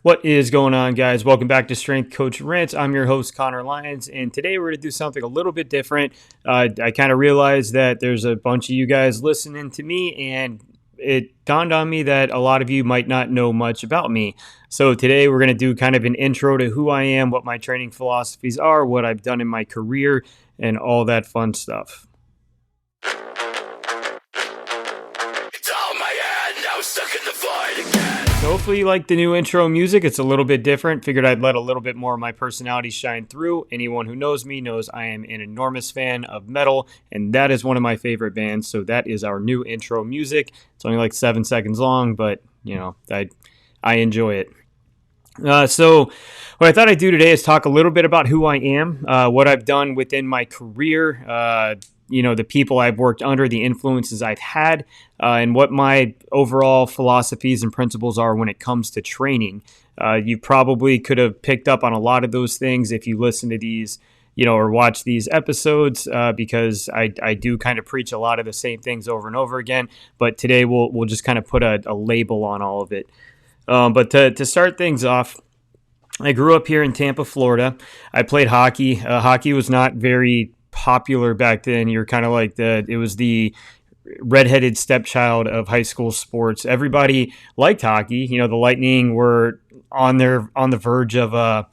What is going on, guys? Welcome back to Strength Coach Rants. I'm your host, Connor Lyons, and today we're going to do something a little bit different. I kind of realized that there's a bunch of you guys listening to me, and it dawned on me that a lot of you might not know much about me. So today we're going to do kind of an intro to who I am, what my training philosophies are, what I've done in my career, and all that fun stuff. It's all my hand, now stuck in the void again. So hopefully you like the new intro music. It's a little bit different. Figured I'd let a little bit more of my personality shine through. Anyone who knows me knows I am an enormous fan of metal, and that is one of my favorite bands. So that is our new intro music. It's only like 7 seconds long, but you know, I enjoy it. So what I thought I'd do today is talk a little bit about who I am, what I've done within my career, the people I've worked under, the influences I've had, and what my overall philosophies and principles are when it comes to training. You probably could have picked up on a lot of those things if you listen to these, or watch these episodes, because I do kind of preach a lot of the same things over and over again. But today we'll just kind of put a label on all of it. But to start things off, I grew up here in Tampa, Florida. I played hockey. Hockey was not very popular back then. You're kind of like it was the redheaded stepchild of high school sports. Everybody liked hockey. The Lightning were on the verge of a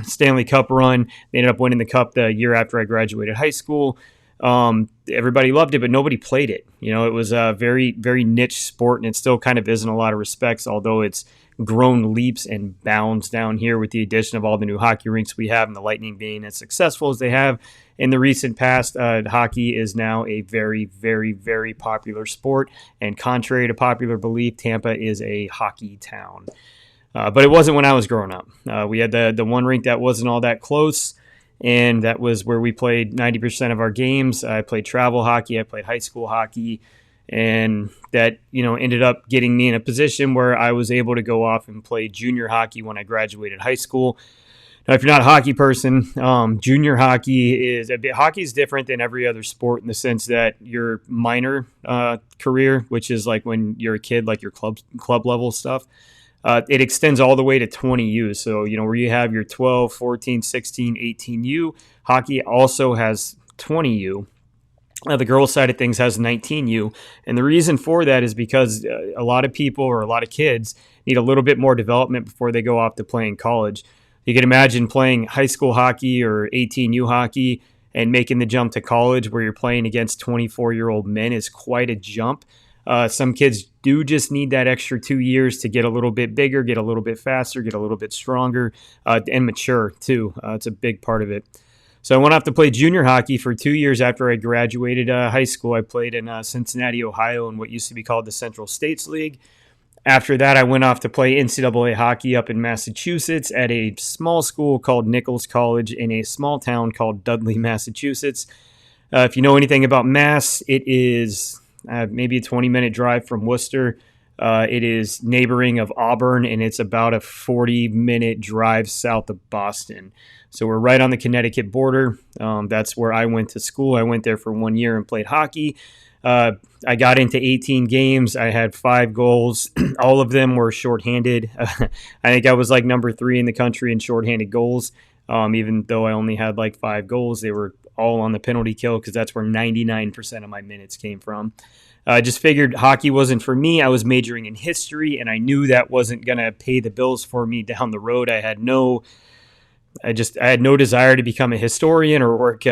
Stanley Cup run. They ended up winning the cup the year after I graduated high school. Everybody loved it, but nobody played it. It was a very, very niche sport, and it still kind of is in a lot of respects, although it's grown leaps and bounds down here with the addition of all the new hockey rinks we have and the Lightning being as successful as they have in the recent past. Hockey is now a very, very, very popular sport, and contrary to popular belief, Tampa is a hockey town. But it wasn't when I was growing up. We had the one rink that wasn't all that close, and that was where we played 90% of our games. I played travel hockey. I played high school hockey. And that, ended up getting me in a position where I was able to go off and play junior hockey when I graduated high school. Now, if you're not a hockey person, junior hockey is different than every other sport in the sense that your minor career, which is like when you're a kid, like your club level stuff, it extends all the way to 20U. So, where you have your 12, 14, 16, 18U, hockey also has 20U. The girls' side of things has 19U. And the reason for that is because a lot of people or a lot of kids need a little bit more development before they go off to play in college. You can imagine playing high school hockey or 18U hockey and making the jump to college where you're playing against 24-year-old men is quite a jump. Some kids do just need that extra 2 years to get a little bit bigger, get a little bit faster, get a little bit stronger, and mature too. It's a big part of it. So I went off to play junior hockey for 2 years after I graduated high school. I played in Cincinnati, Ohio, in what used to be called the Central States League. After that, I went off to play NCAA hockey up in Massachusetts at a small school called Nichols College in a small town called Dudley, Massachusetts. If you know anything about Mass, it is maybe a 20-minute drive from Worcester. It is neighboring of Auburn, and it's about a 40-minute drive south of Boston. So we're right on the Connecticut border. That's where I went to school. I went there for 1 year and played hockey. I got into 18 games. I had 5 goals. All of them were shorthanded. I think I was like number 3 in the country in shorthanded goals. Even though I only had like 5 goals, they were all on the penalty kill because that's where 99% of my minutes came from. I just figured hockey wasn't for me. I was majoring in history, and I knew that wasn't going to pay the bills for me down the road. I had no desire to become a historian or work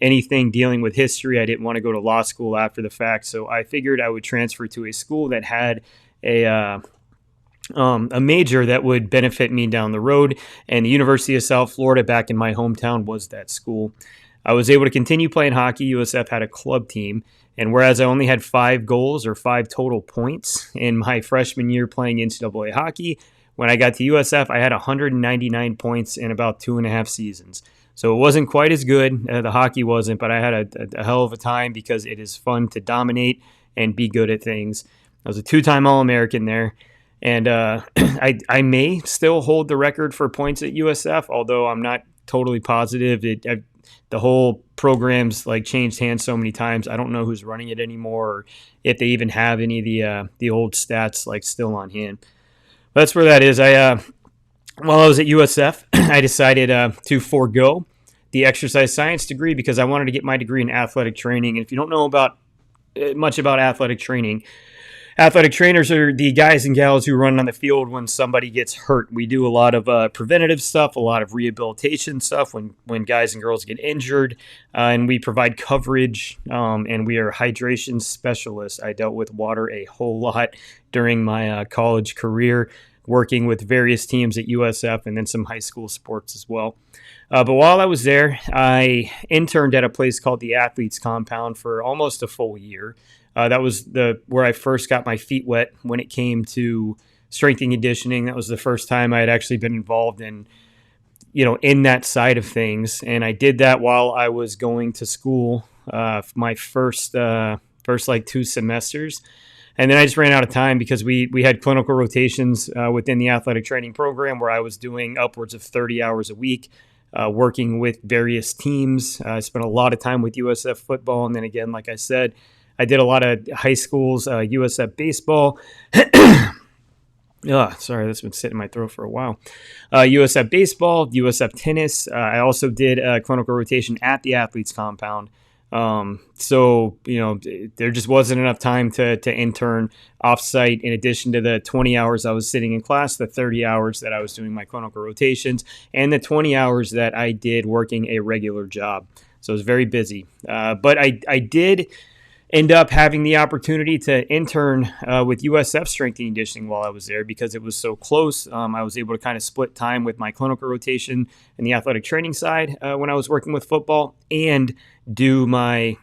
anything dealing with history. I didn't want to go to law school after the fact, so I figured I would transfer to a school that had a major that would benefit me down the road, and the University of South Florida back in my hometown was that school. I was able to continue playing hockey. USF had a club team, and whereas I only had 5 goals or 5 total points in my freshman year playing NCAA hockey, when I got to USF, I had 199 points in about 2.5 seasons. So it wasn't quite as good. The hockey wasn't, but I had a hell of a time because it is fun to dominate and be good at things. I was a 2-time All-American there. And I may still hold the record for points at USF, although I'm not totally positive. The whole program's like changed hands so many times. I don't know who's running it anymore, or if they even have any of the old stats like still on hand. But that's where that is. I while I was at USF, I decided to forego the exercise science degree because I wanted to get my degree in athletic training. And if you don't know about much about athletic training, athletic trainers are the guys and gals who run on the field when somebody gets hurt. We do a lot of preventative stuff, a lot of rehabilitation stuff when guys and girls get injured, and we provide coverage, and we are hydration specialists. I dealt with water a whole lot during my college career, working with various teams at USF and then some high school sports as well. But while I was there, I interned at a place called the Athletes Compound for almost a full year. That was where I first got my feet wet when it came to strength and conditioning. That was the first time I had actually been involved in that side of things. And I did that while I was going to school, my first 2 semesters. And then I just ran out of time because we had clinical rotations within the athletic training program where I was doing upwards of 30 hours a week, working with various teams. I spent a lot of time with USF football. And then again, like I said, I did a lot of high schools, USF baseball. Sorry, that's been sitting in my throat for a while. USF baseball, USF tennis. I also did a clinical rotation at the Athletes Compound. So there just wasn't enough time to intern offsite in addition to the 20 hours I was sitting in class, the 30 hours that I was doing my clinical rotations, and the 20 hours that I did working a regular job. So I was very busy. But I did end up having the opportunity to intern with USF Strength and Conditioning while I was there because it was so close. I was able to kind of split time with my clinical rotation and the athletic training side when I was working with football and do my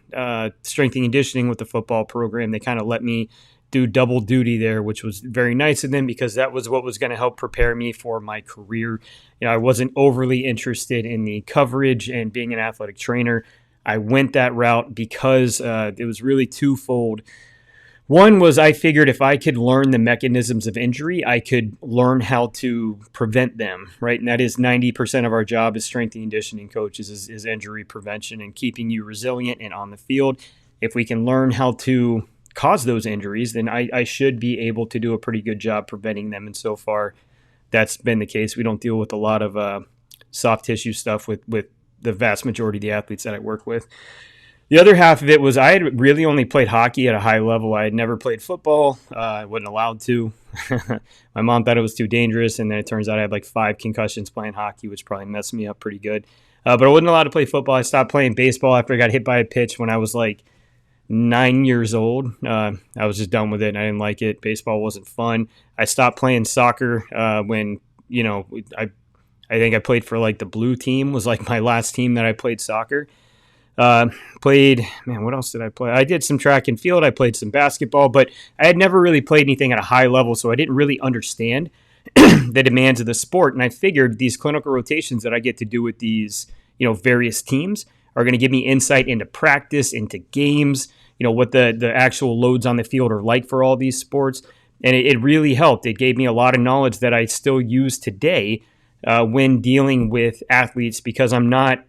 strength and conditioning with the football program. They kind of let me do double duty there, which was very nice of them because that was what was going to help prepare me for my career. I wasn't overly interested in the coverage and being an athletic trainer. I went that route because it was really twofold. One was I figured if I could learn the mechanisms of injury, I could learn how to prevent them, right? And that is 90% of our job as strength and conditioning coaches is injury prevention and keeping you resilient and on the field. If we can learn how to cause those injuries, then I should be able to do a pretty good job preventing them. And so far, that's been the case. We don't deal with a lot of soft tissue stuff with the vast majority of the athletes that I work with. The other half of it was I had really only played hockey at a high level. I had never played football. I wasn't allowed to. My mom thought it was too dangerous, and then it turns out I had like 5 concussions playing hockey, which probably messed me up pretty good. But I wasn't allowed to play football. I stopped playing baseball after I got hit by a pitch when I was like 9 years old. I was just done with it, and I didn't like it. Baseball wasn't fun. I stopped playing soccer when, I think I played for like the blue team was like my last team that I played soccer. What else did I play? I did some track and field. I played some basketball, but I had never really played anything at a high level, so I didn't really understand the demands of the sport. And I figured these clinical rotations that I get to do with these, various teams are going to give me insight into practice, into games, what the actual loads on the field are like for all these sports. And it really helped. It gave me a lot of knowledge that I still use today when dealing with athletes because I'm not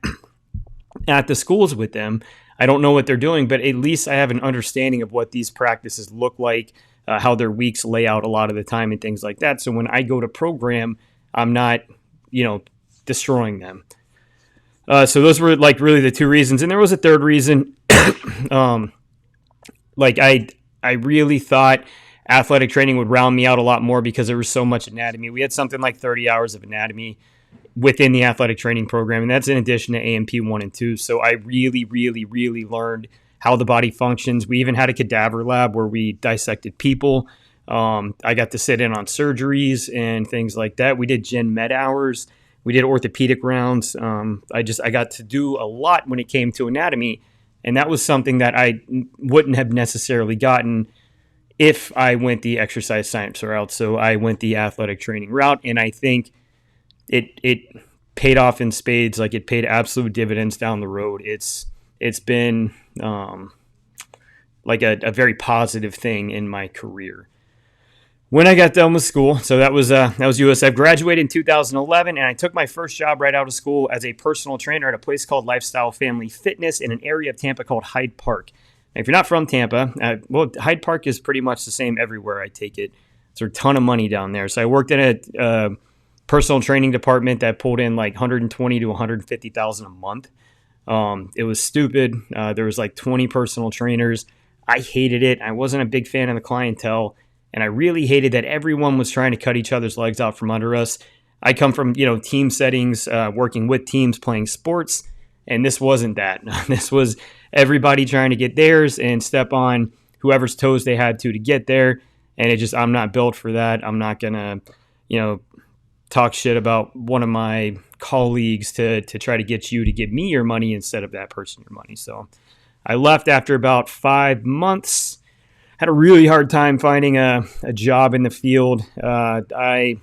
at the schools with them. I don't know what they're doing, but at least I have an understanding of what these practices look like, how their weeks lay out a lot of the time and things like that. So when I go to program, I'm not, destroying them. So those were like really the 2 reasons. And there was a third reason. I really thought athletic training would round me out a lot more because there was so much anatomy. We had something like 30 hours of anatomy within the athletic training program, and that's in addition to A&P 1 and 2. So I really, really, really learned how the body functions. We even had a cadaver lab where we dissected people. I got to sit in on surgeries and things like that. We did gen med hours. We did orthopedic rounds. I got to do a lot when it came to anatomy, and that was something that I wouldn't have necessarily gotten if I went the exercise science route. So I went the athletic training route, and I think it paid off in spades. Like it paid absolute dividends down the road. It's been like a very positive thing in my career. When I got done with school, so that was USF. Graduated in 2011, and I took my first job right out of school as a personal trainer at a place called Lifestyle Family Fitness in an area of Tampa called Hyde Park. Now, if you're not from Tampa, Hyde Park is pretty much the same everywhere, I take it. There's a ton of money down there. So I worked at a personal training department that pulled in like 120 to 150,000 a month. It was stupid. There was like 20 personal trainers. I hated it. I wasn't a big fan of the clientele, and I really hated that everyone was trying to cut each other's legs out from under us. I come from, team settings, working with teams, playing sports, and this wasn't that. This was everybody trying to get theirs and step on whoever's toes they had to get there. And I'm not built for that. I'm not going to, talk shit about one of my colleagues to try to get you to give me your money instead of that person your money. So I left after about 5 months. Had a really hard time finding a job in the field. I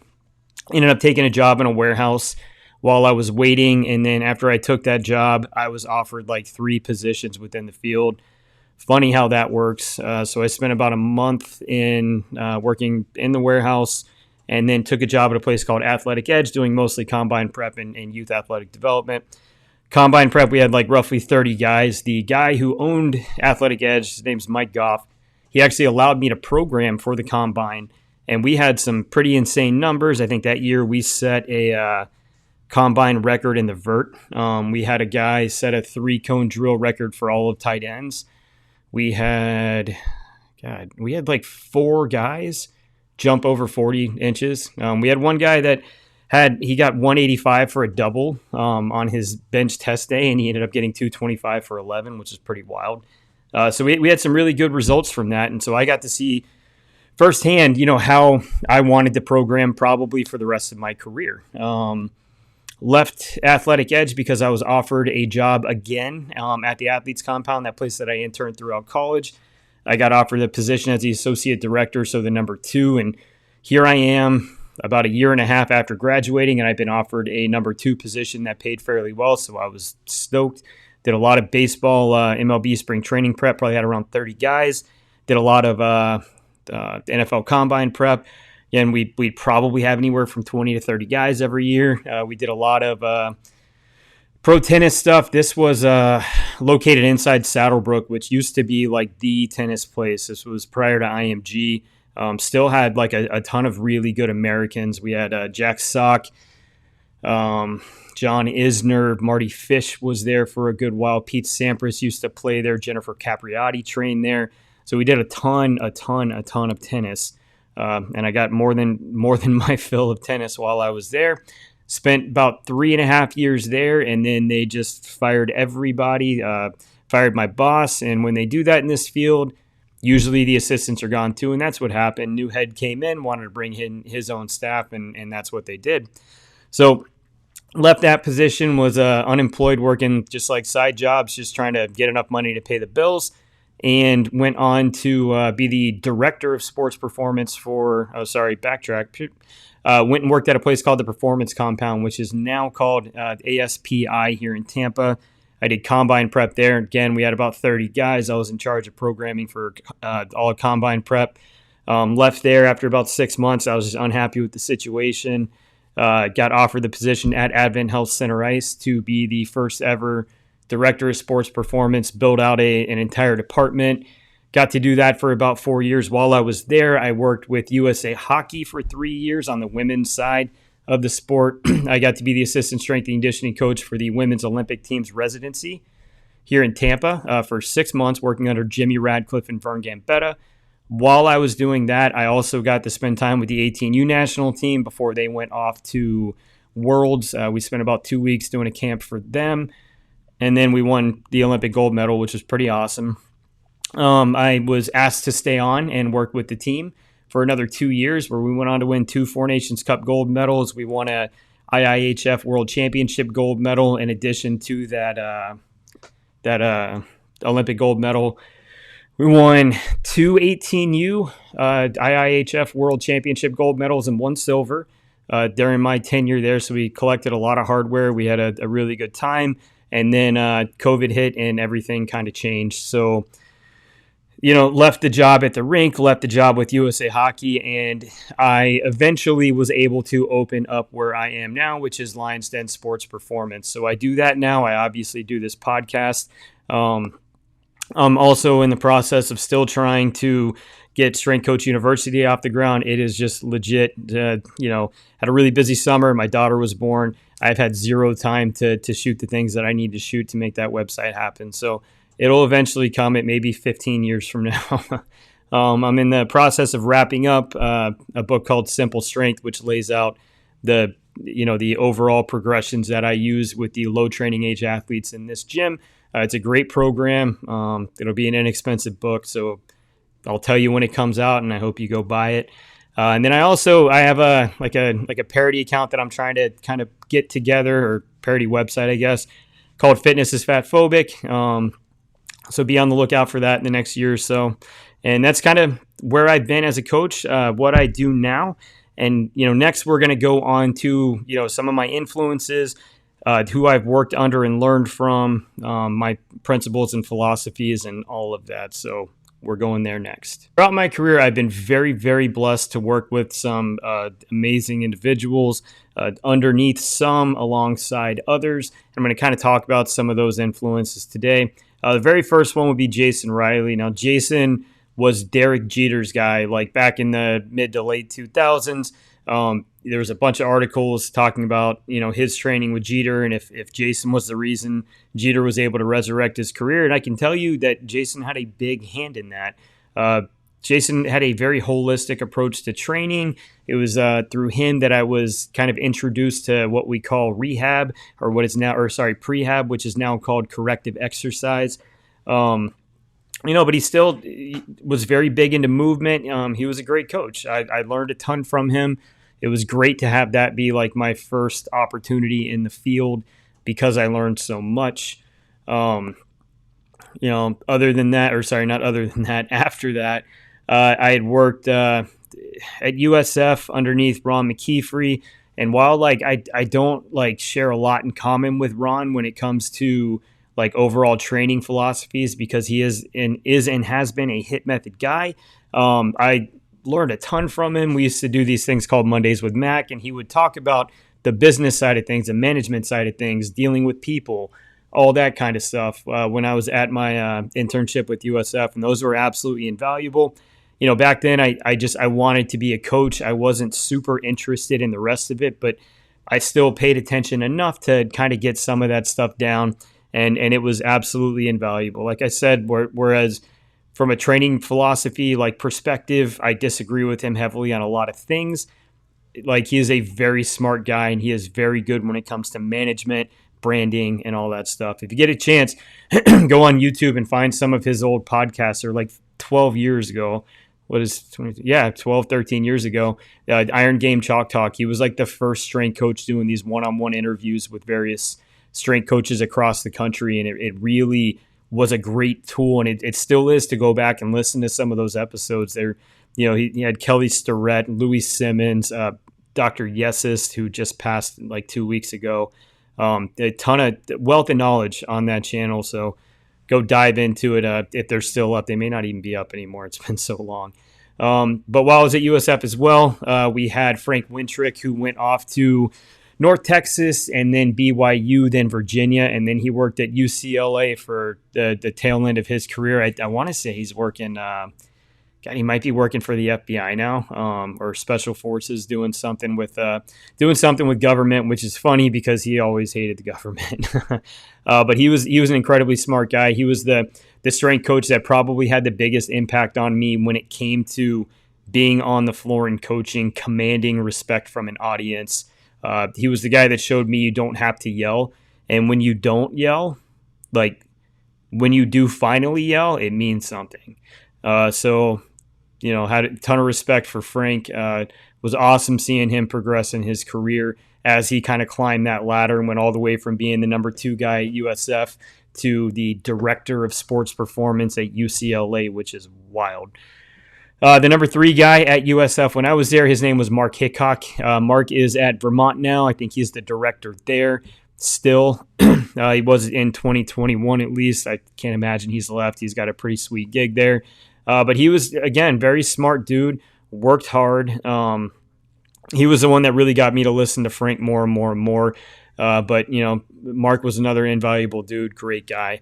ended up taking a job in a warehouse while I was waiting. And then after I took that job, I was offered like 3 positions within the field. Funny how that works. So I spent about a month in working in the warehouse, and then took a job at a place called Athletic Edge, doing mostly combine prep and youth athletic development. Combine prep, we had like roughly 30 guys. The guy who owned Athletic Edge, his name's Mike Goff, he actually allowed me to program for the combine, and we had some pretty insane numbers. I think that year we set a combine record in the vert. We had a guy set a 3-cone drill record for all of tight ends. We had like 4 guys jump over 40 inches. We had one guy that he got 185 for a double on his bench test day, and he ended up getting 225 for 11, which is pretty wild. So we had some really good results from that, and so I got to see firsthand, how I wanted to program probably for the rest of my career. Left Athletic Edge because I was offered a job again at the Athletes Compound, that place that I interned throughout college. I got offered a position as the associate director, so the number 2, and here I am about a year and a half after graduating, and I've been offered a number 2 position that paid fairly well, so I was stoked. Did a lot of baseball, MLB spring training prep, probably had around 30 guys. Did a lot of NFL combine prep. And we'd probably have anywhere from 20 to 30 guys every year. We did a lot of pro tennis stuff. This was located inside Saddlebrook, which used to be like the tennis place. This was prior to IMG. Still had like a ton of really good Americans. We had Jack Sock, John Isner, Marty Fish was there for a good while. Pete Sampras used to play there. Jennifer Capriati trained there. So we did a ton of tennis. And I got more than my fill of tennis while I was there. Spent about 3.5 years there, and then they just fired everybody, fired my boss. And when they do that in this field, usually the assistants are gone too, and that's what happened. New head came in, wanted to bring in his own staff, and that's what they did. So left that position, was unemployed, working just like side jobs, just trying to get enough money to pay the bills. And went on to be the director of sports performance for, went and worked at a place called the Performance Compound, which is now called ASPI here in Tampa. I did combine prep there. Again, we had about 30 guys. I was in charge of programming for all of combine prep. Left there after about 6 months. I was just unhappy with the situation. Got offered the position at Advent Health Center Ice to be the first ever director of sports performance, build out an entire department. Got to do that for about 4 years. While I was there, I worked with USA Hockey for 3 years on the women's side of the sport. I got to be the assistant strength and conditioning coach for the women's Olympic team's residency here in Tampa for 6 months, working under Jimmy Radcliffe and Vern Gambetta. While I was doing that, I also got to spend time with the 18U national team before they went off to Worlds. We spent about 2 weeks doing a camp for them. And then we won the Olympic gold medal, which was pretty awesome. I was asked to stay on and work with the team for another 2 years, where we went on to win 2 Four Nations Cup gold medals. We won a IIHF World Championship gold medal in addition to that Olympic gold medal. We won 2 18U IIHF World Championship gold medals and 1 silver during my tenure there. So we collected a lot of hardware. We had a really good time. And then COVID hit and everything kind of changed. So, left the job at the rink, left the job with USA Hockey, and I eventually was able to open up where I am now, which is Lions Den Sports Performance. So I do that now. I obviously do this podcast. I'm also in the process of still trying to get Strength Coach University off the ground. It is just legit. Had a really busy summer. My daughter was born. I've had zero time to shoot the things that I need to shoot to make that website happen. So it'll eventually come. It may be 15 years from now. I'm in the process of wrapping up a book called Simple Strength, which lays out the overall progressions that I use with the low training age athletes in this gym. It's a great program. It'll be an inexpensive book, so I'll tell you when it comes out, and I hope you go buy it. And then I have a parody account that I'm trying to kind of get together, or parody website, I guess, called Fitness is Fatphobic. So be on the lookout for that in the next year or so. And that's kind of where I've been as a coach, what I do now. And, next we're going to go on to, some of my influences, who I've worked under and learned from, my principles and philosophies and all of that. So we're going there next. Throughout my career, I've been very, very blessed to work with some amazing individuals, underneath some, alongside others. I'm going to kind of talk about some of those influences today. The very first one would be Jason Riley. Now, Jason was Derek Jeter's guy, like back in the mid to late 2000s. There was a bunch of articles talking about, his training with Jeter, and if Jason was the reason Jeter was able to resurrect his career. And I can tell you that Jason had a big hand in that. Jason had a very holistic approach to training. It was through him that I was kind of introduced to what we call rehab, or prehab, which is now called corrective exercise. But he was very big into movement. He was a great coach. I learned a ton from him. It was great to have that be like my first opportunity in the field because I learned so much. After that, I had worked at USF underneath Ron McKeefrey. And while I don't share a lot in common with Ron when it comes to overall training philosophies, because he is and has been a HIT method guy. I learned a ton from him. We used to do these things called Mondays with Mac, and he would talk about the business side of things, the management side of things, dealing with people, all that kind of stuff when I was at my internship with USF, and those were absolutely invaluable. Back then I wanted to be a coach. I wasn't super interested in the rest of it, but I still paid attention enough to kind of get some of that stuff down. And it was absolutely invaluable. Like I said, whereas from a training philosophy perspective, I disagree with him heavily on a lot of things. He is a very smart guy, and he is very good when it comes to management, branding, and all that stuff. If you get a chance, go on YouTube and find some of his old podcasts. Or 12 years ago. 12, 13 years ago. Iron Game Chalk Talk. He was the first strength coach doing these one-on-one interviews with various strength coaches across the country, and it really was a great tool, and it still is, to go back and listen to some of those episodes. There, he had Kelly Starrett, Louis Simmons, Dr. Yesis, who just passed 2 weeks ago. A ton of wealth of knowledge on that channel, so go dive into it if they're still up. They may not even be up anymore. It's been so long. But while I was at USF as well, we had Frank Wintrick, who went off to North Texas, and then BYU, then Virginia, and then he worked at UCLA for the tail end of his career. I want to say he's working, he might be working for the FBI now, or Special Forces, doing something with government, which is funny because he always hated the government. But he was an incredibly smart guy. He was the strength coach that probably had the biggest impact on me when it came to being on the floor and coaching, commanding respect from an audience. He was the guy that showed me you don't have to yell. And when you don't yell, when you do finally yell, it means something. So had a ton of respect for Frank. Was awesome seeing him progress in his career as he kind of climbed that ladder and went all the way from being the number 2 guy at USF to the director of sports performance at UCLA, which is wild. The number 3 guy at USF when I was there, his name was Mark Hickok. Mark is at Vermont now. I think he's the director there still. He was in 2021 at least. I can't imagine he's left. He's got a pretty sweet gig there. But he was, again, very smart dude, worked hard. He was the one that really got me to listen to Frank more and more and more. But Mark was another invaluable dude, great guy.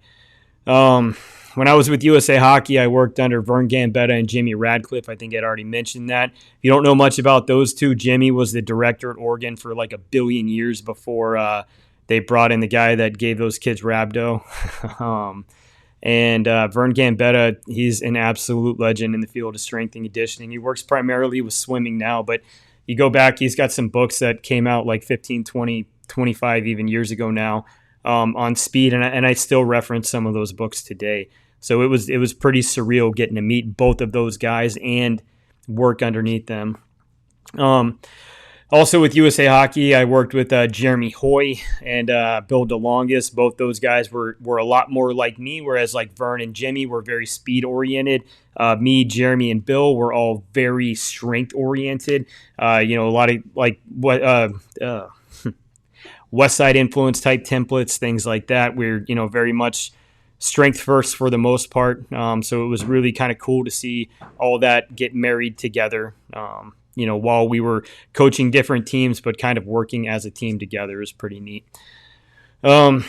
Um, when I was with USA Hockey, I worked under Vern Gambetta and Jimmy Radcliffe. I think I'd already mentioned that. If you don't know much about those two, Jimmy was the director at Oregon for like a billion years before they brought in the guy that gave those kids rhabdo. And Vern Gambetta, he's an absolute legend in the field of strength and conditioning. He works primarily with swimming now, but you go back, he's got some books that came out like 15, 20, 25 even years ago now on speed, and I still reference some of those books today. So it was pretty surreal getting to meet both of those guys and work underneath them. Also with USA Hockey, I worked with Jeremy Hoy and Bill DeLongis. Both those guys were a lot more like me, whereas like Vern and Jimmy were very speed oriented. Me, Jeremy, and Bill were all very strength oriented. A lot of like what Westside influence type templates, things like that. We're very much strength first for the most part. So it was really kind of cool to see all that get married together. While we were coaching different teams, but kind of working as a team together is pretty neat. Let's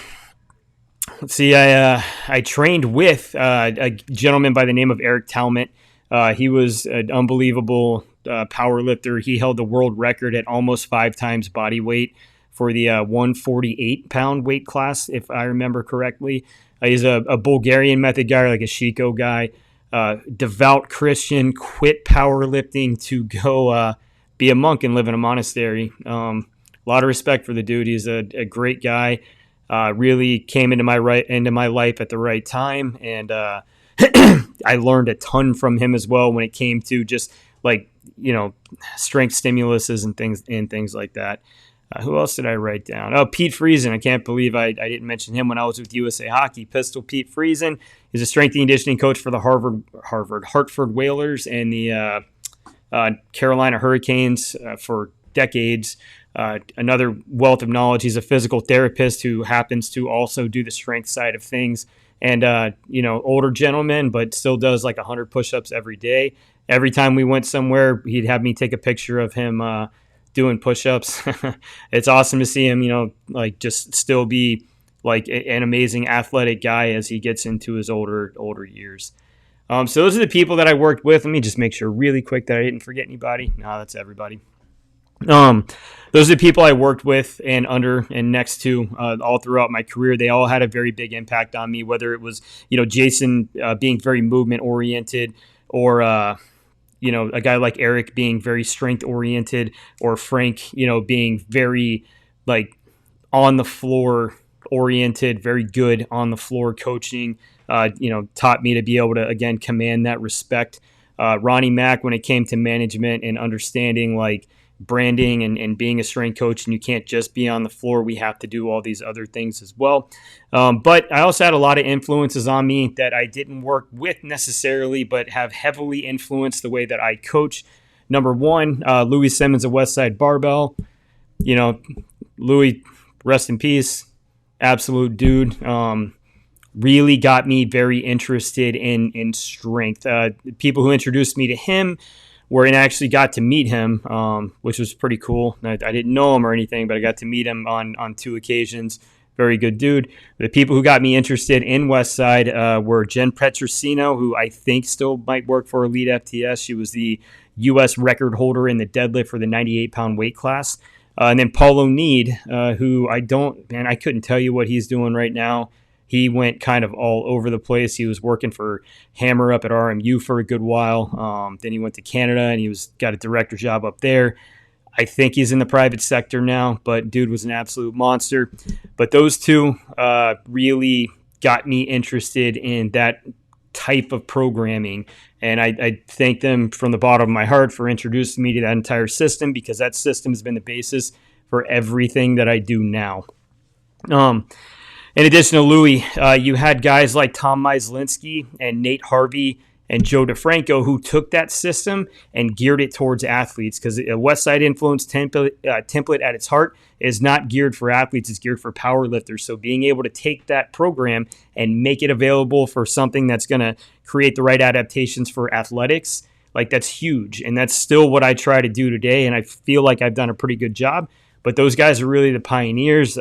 see, I trained with a gentleman by the name of Eric Talmott. He was an unbelievable power lifter. He held the world record at almost 5 times body weight for the 148-pound weight class, if I remember correctly. He's a Bulgarian method guy, like a Shiko guy. Devout Christian, quit powerlifting to go be a monk and live in a monastery. A lot of respect for the dude. He's a great guy. Really came into my life at the right time, and I learned a ton from him as well when it came to just like strength stimuluses and things like that. Who else did I write down? Oh, Pete Friesen. I can't believe I didn't mention him when I was with USA Hockey. Pistol Pete Friesen is a strength and conditioning coach for the Hartford Whalers and the Carolina Hurricanes for decades. Another wealth of knowledge. He's a physical therapist who happens to also do the strength side of things. And, older gentleman, but still does like 100 push-ups every day. Every time we went somewhere, he'd have me take a picture of him doing push-ups. It's awesome to see him, just still be like an amazing athletic guy as he gets into his older years. So those are the people that I worked with. Let me just make sure really quick that I didn't forget anybody. No, that's everybody. Those are the people I worked with and under and next to all throughout my career. They all had a very big impact on me, whether it was, Jason being very movement oriented or, a guy like Eric being very strength oriented, or Frank, being very like on the floor oriented, very good on the floor coaching, taught me to be able to, again, command that respect. Ronnie Mack, when it came to management and understanding like branding and being a strength coach, and you can't just be on the floor. We have to do all these other things as well. But I also had a lot of influences on me that I didn't work with necessarily, but have heavily influenced the way that I coach. Number one, Louis Simmons of Westside Barbell. Louis, rest in peace. Absolute dude. Really got me very interested in strength. People who introduced me to him and actually got to meet him, which was pretty cool. I didn't know him or anything, but I got to meet him on 2 occasions. Very good dude. The people who got me interested in Westside were Jen Petrosino, who I think still might work for Elite FTS. She was the U.S. record holder in the deadlift for the 98-pound weight class. And then Paul O'Need, who I couldn't tell you what he's doing right now. He went kind of all over the place. He was working for Hammer up at RMU for a good while. Then he went to Canada and he got a director job up there. I think he's in the private sector now, but dude was an absolute monster. But those two really got me interested in that type of programming. And I thank them from the bottom of my heart for introducing me to that entire system, because that system has been the basis for everything that I do now. In addition to Louis, you had guys like Tom Myslinski and Nate Harvey and Joe DeFranco who took that system and geared it towards athletes, because a Westside Influence template at its heart is not geared for athletes, it's geared for power lifters. So being able to take that program and make it available for something that's going to create the right adaptations for athletics, like that's huge. And that's still what I try to do today, and I feel like I've done a pretty good job. But those guys are really the pioneers.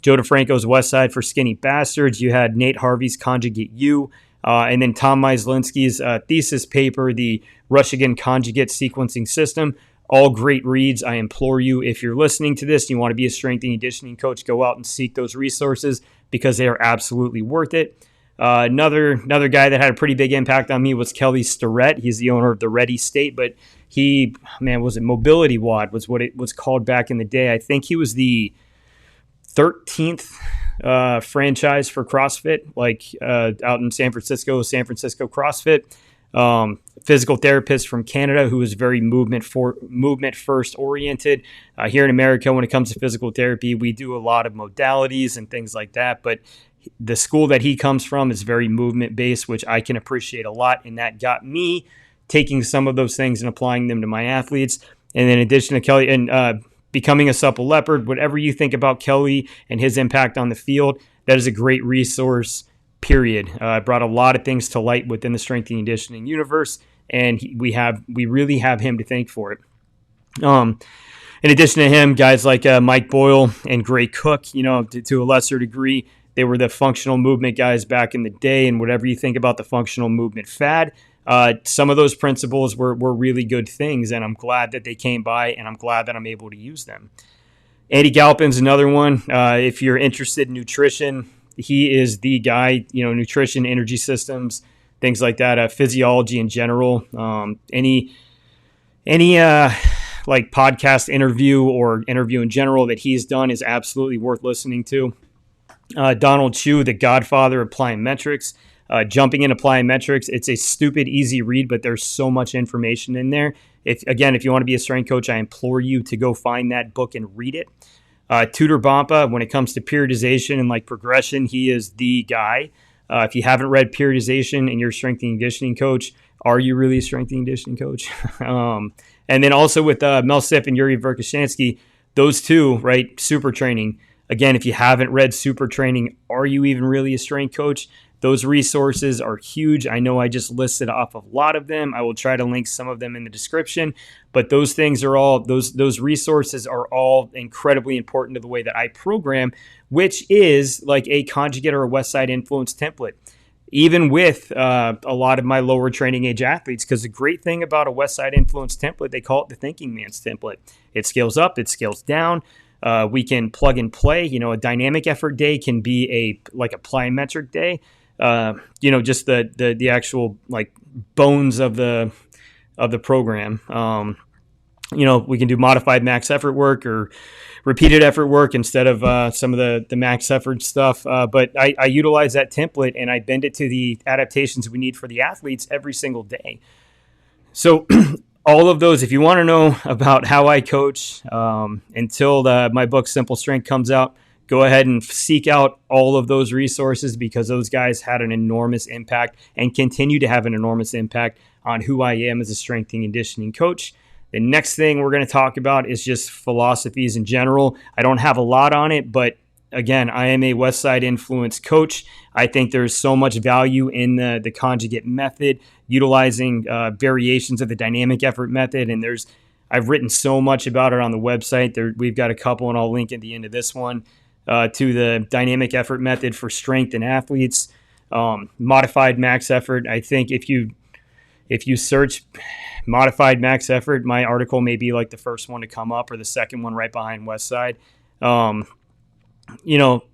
Joe DeFranco's Westside for Skinny Bastards. You had Nate Harvey's Conjugate U. And then Tom Myslinski's thesis paper, the Rushigan Conjugate Sequencing System. All great reads. I implore you, if you're listening to this and you want to be a strength and conditioning coach, go out and seek those resources because they are absolutely worth it. Another guy that had a pretty big impact on me was Kelly Starrett. He's the owner of the Ready State, but was it Mobility WOD was what it was called back in the day. I think he was the 13th franchise for CrossFit, out in San Francisco CrossFit. Physical therapist from Canada who is very movement first oriented. Here in America, when it comes to physical therapy, we do a lot of modalities and things like that, but the school that he comes from is very movement based, which I can appreciate a lot, and that got me taking some of those things and applying them to my athletes. And in addition to Kelly and Becoming a Supple Leopard, whatever you think about Kelly and his impact on the field, that is a great resource, period. Brought a lot of things to light within the strength and conditioning universe, and we really have him to thank for it. In addition to him, guys like Mike Boyle and Gray Cook, to a lesser degree, they were the functional movement guys back in the day, and whatever you think about the functional movement fad, some of those principles were really good things, and I'm glad that they came by, and I'm glad that I'm able to use them. Andy Galpin's another one. If you're interested in nutrition, he is the guy, nutrition, energy systems, things like that, physiology in general. Any podcast interview or interview in general that he's done is absolutely worth listening to. Donald Chu, the godfather of plyometrics. Jumping into plyometrics, it's a stupid, easy read, but there's so much information in there. If you want to be a strength coach, I implore you to go find that book and read it. Tudor Bompa, when it comes to periodization and progression, he is the guy. If you haven't read periodization and you're a strength and conditioning coach, are you really a strength and conditioning coach? And then also with Mel Sipp and Yuri Verkhoshansky, those two, right? Super training. Again, if you haven't read Super Training, are you even really a strength coach? Those resources are huge. I know I just listed off a lot of them. I will try to link some of them in the description, but those things are all, those resources are all incredibly important to the way that I program, which is like a conjugate or a Westside influence template, even with a lot of my lower training age athletes, because the great thing about a Westside influence template, they call it the thinking man's template. It scales up, it scales down. We can plug and play. A dynamic effort day can be a plyometric day. Just the actual bones of the program. We can do modified max effort work or repeated effort work instead of some of the max effort stuff. But I utilize that template and I bend it to the adaptations we need for the athletes every single day. So all of those, if you want to know about how I coach until my book Simple Strength comes out, go ahead and seek out all of those resources because those guys had an enormous impact and continue to have an enormous impact on who I am as a strength and conditioning coach. The next thing we're going to talk about is just philosophies in general. I don't have a lot on it, but again, I am a Westside influence coach. I think there's so much value in the conjugate method, utilizing variations of the dynamic effort method. And I've written so much about it on the website. We've got a couple, and I'll link at the end of this one. To the dynamic effort method for strength and athletes, modified max effort. I think if you search modified max effort, my article may be the first one to come up or the second one right behind Westside.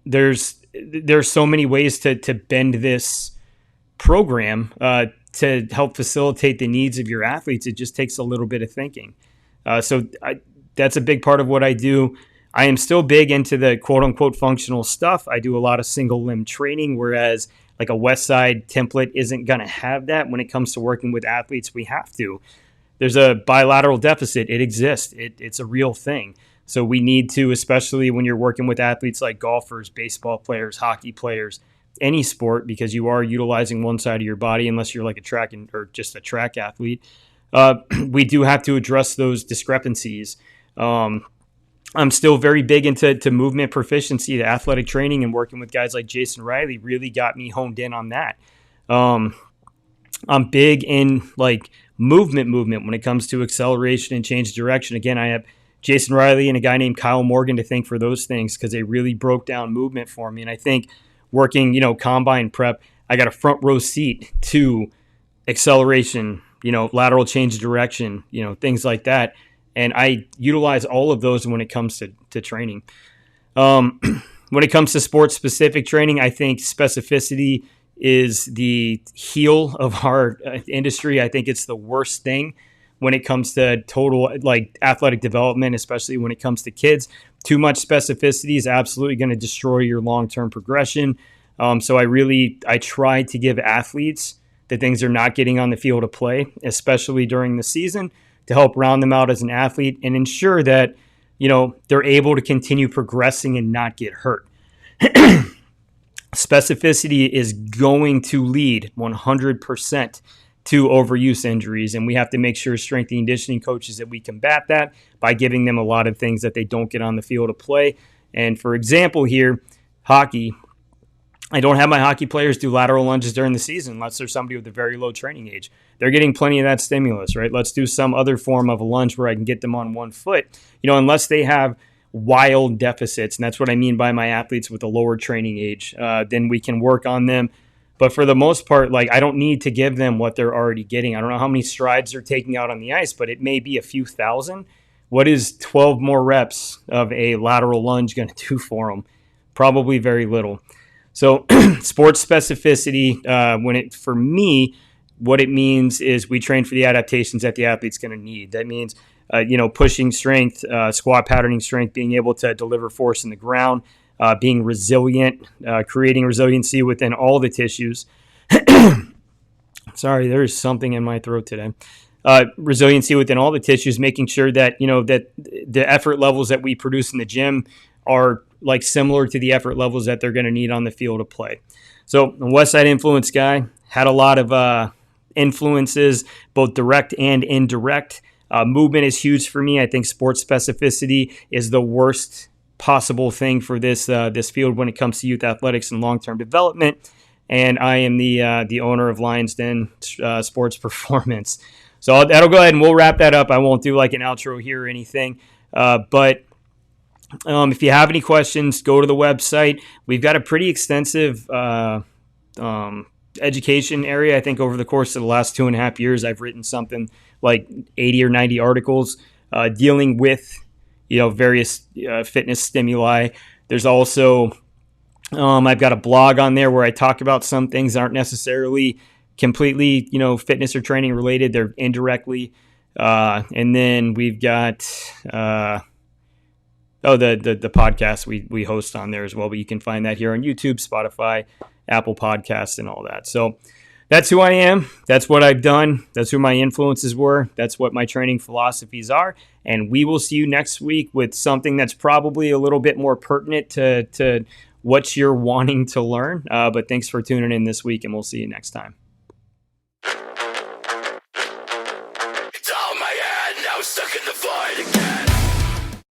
There's so many ways to bend this program to help facilitate the needs of your athletes. It just takes a little bit of thinking. That's a big part of what I do. I am still big into the quote-unquote functional stuff. I do a lot of single limb training, whereas a Westside template isn't going to have that. When it comes to working with athletes, we have to. There's a bilateral deficit. It exists. It's a real thing. So we need to, especially when you're working with athletes like golfers, baseball players, hockey players, any sport, because you are utilizing one side of your body, unless you're or just a track athlete. We do have to address those discrepancies. I'm still very big into movement proficiency, the athletic training, and working with guys like Jason Riley really got me honed in on that. I'm big in movement when it comes to acceleration and change direction. Again, I have Jason Riley and a guy named Kyle Morgan to thank for those things, because they really broke down movement for me. And I think working, combine prep, I got a front row seat to acceleration, lateral change of direction, things like that. And I utilize all of those when it comes to training. When it comes to sports specific training, I think specificity is the heel of our industry. I think it's the worst thing when it comes to total athletic development, especially when it comes to kids. Too much specificity is absolutely going to destroy your long-term progression. So I try to give athletes the things they're not getting on the field of play, especially during the season, to help round them out as an athlete and ensure that, they're able to continue progressing and not get hurt. Specificity is going to lead 100% to overuse injuries, and we have to make sure strength and conditioning coaches that we combat that by giving them a lot of things that they don't get on the field of play. And for example here, hockey, I don't have my hockey players do lateral lunges during the season unless there's somebody with a very low training age. They're getting plenty of that stimulus, right? Let's do some other form of a lunge where I can get them on one foot, unless they have wild deficits. And that's what I mean by my athletes with a lower training age. Then we can work on them. But for the most part, I don't need to give them what they're already getting. I don't know how many strides they're taking out on the ice, but it may be a few thousand. What is 12 more reps of a lateral lunge going to do for them? Probably very little. So sports specificity, for me, what it means is we train for the adaptations that the athlete's going to need. That means, pushing strength, squat patterning strength, being able to deliver force in the ground, being resilient, creating resiliency within all the tissues. Sorry, there is something in my throat today. Resiliency within all the tissues, making sure that, that the effort levels that we produce in the gym are similar to the effort levels that they're going to need on the field of play. So the Westside influence guy had a lot of influences, both direct and indirect. Movement is huge for me. I think sports specificity is the worst possible thing for this field when it comes to youth athletics and long-term development. And I am the owner of Lions Den Sports Performance. So that'll go ahead and we'll wrap that up. I won't do an outro here or anything. But if you have any questions, go to the website. We've got a pretty extensive education area. I think over the course of the last 2.5 years, I've written something like 80 or 90 articles dealing with various fitness stimuli. There's also I've got a blog on there where I talk about some things that aren't necessarily completely fitness or training related. They're indirectly. And then we've got the podcast we host on there as well. But you can find that here on YouTube, Spotify, Apple Podcasts, and all that. So that's who I am. That's what I've done. That's who my influences were. That's what my training philosophies are. And we will see you next week with something that's probably a little bit more pertinent to what you're wanting to learn. But thanks for tuning in this week, and we'll see you next time. It's all my head, now stuck in the void again.